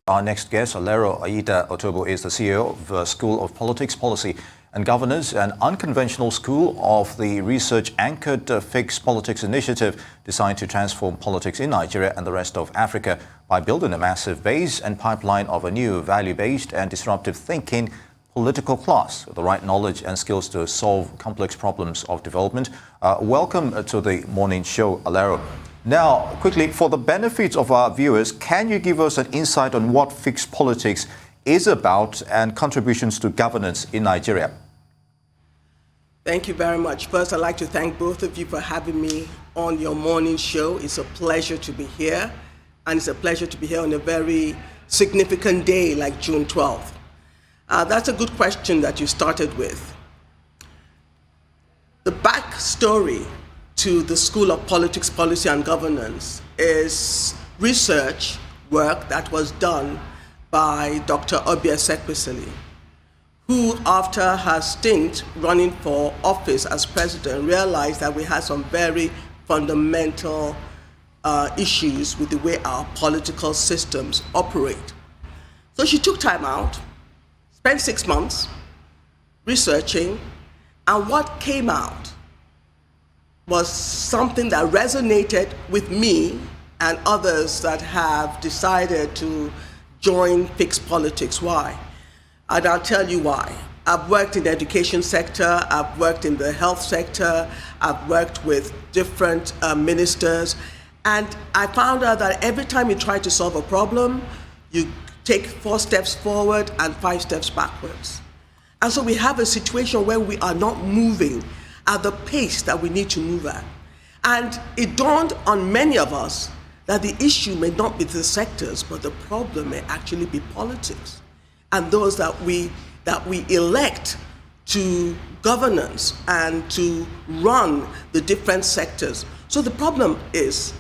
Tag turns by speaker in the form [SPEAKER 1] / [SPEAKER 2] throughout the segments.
[SPEAKER 1] Our next guest, Alero Ayida Otobo, is the CEO of the School of Politics, Policy and Governance, an unconventional school of the research-anchored Fix Politics initiative designed to transform politics in Nigeria and the rest of Africa by building a massive base and pipeline of a new value-based and disruptive thinking political class with the right knowledge and skills to solve complex problems of development. Welcome to the morning show, Alero. Now, quickly, for the benefit of our viewers, can you give us an insight on what Fixed Politics is about and contributions to governance in Nigeria?
[SPEAKER 2] Thank you very much. First, I'd like to thank both of you for having me on your morning show. It's a pleasure to be here, and it's a pleasure to be here on a very significant day like June 12th. That's a good question that you started with. The backstory to the School of Politics, Policy and Governance is research work that was done by Dr. Obiasekwesili, who after her stint running for office as president realized that we had some very fundamental issues with the way our political systems operate. So she took time out, spent 6 months researching, and what came out was something that resonated with me and others that have decided to join Fixed Politics. Why? And I'll tell you why. I've worked in the education sector, I've worked in the health sector, I've worked with different ministers, and I found out that every time you try to solve a problem, you take 4 steps forward and 5 steps backwards. And so we have a situation where we are not moving at the pace that we need to move at. And it dawned on many of us that the issue may not be the sectors, but the problem may actually be politics. And those that we elect to governance and to run the different sectors. So the problem is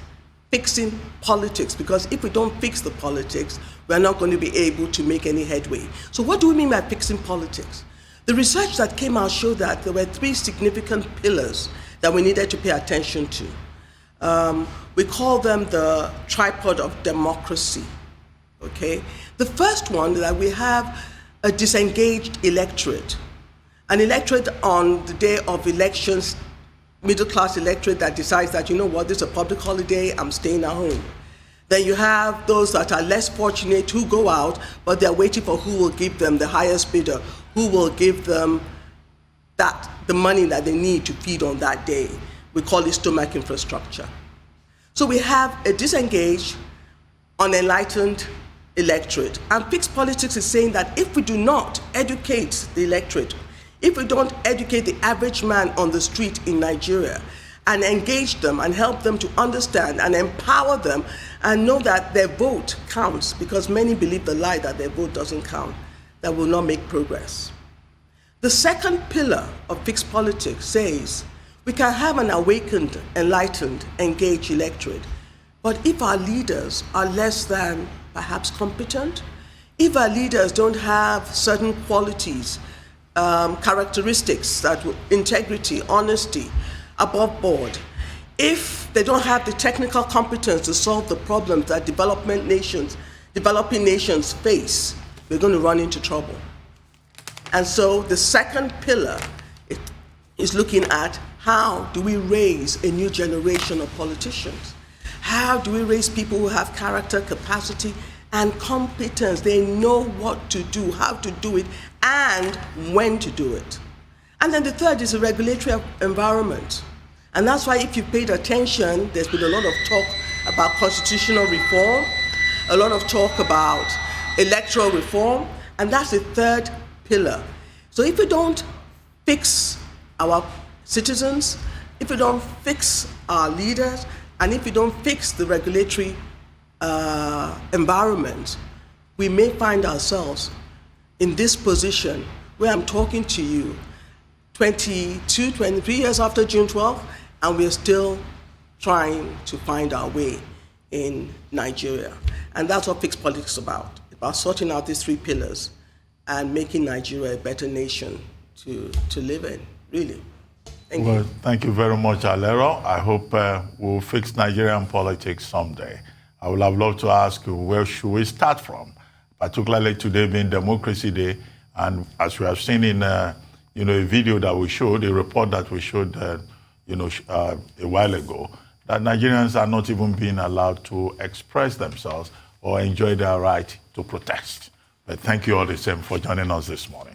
[SPEAKER 2] fixing politics, because if we don't fix the politics, we're not going to be able to make any headway. So what do we mean by fixing politics? The research that came out showed that there were 3 significant pillars that we needed to pay attention to. We call them the tripod of democracy, okay? The first one is that we have a disengaged electorate, an electorate on the day of elections, middle-class electorate that decides that, you know what, this is a public holiday, I'm staying at home. Then you have those that are less fortunate who go out, but they're waiting for who will give them the highest bidder, who will give them the money that they need to feed on that day. We call it stomach infrastructure. So we have a disengaged, unenlightened electorate. And Fixed Politics is saying that if we do not educate the electorate, if we don't educate the average man on the street in Nigeria and engage them and help them to understand and empower them and know that their vote counts, because many believe the lie that their vote doesn't count, that will not make progress. The second pillar of Fixed Politics says we can have an awakened, enlightened, engaged electorate, but if our leaders are less than perhaps competent, if our leaders don't have certain qualities, characteristics, that integrity, honesty, above board, if they don't have the technical competence to solve the problems that developing nations face, we're going to run into trouble. And so the second pillar is looking at how do we raise a new generation of politicians? How do we raise people who have character, capacity, and competence? They know what to do, how to do it, and when to do it. And then the third is the regulatory environment. And that's why, if you paid attention, there's been a lot of talk about constitutional reform, a lot of talk about electoral reform, and that's the third pillar. So if we don't fix our citizens, if we don't fix our leaders, and if we don't fix the regulatory environment, we may find ourselves in this position where I'm talking to you 22, 23 years after June 12th, and we're still trying to find our way in Nigeria. And that's what Fixed Politics is about sorting out these 3 pillars and making Nigeria a better nation to live in, really. Thank you.
[SPEAKER 3] Thank you very much, Alero. I hope we'll fix Nigerian politics someday. I would have loved to ask you, where should we start from? particularly today being Democracy Day. And as we have seen in a video that we showed, a report that we showed a while ago, that Nigerians are not even being allowed to express themselves or enjoy their right to protest. But thank you all the same for joining us this morning.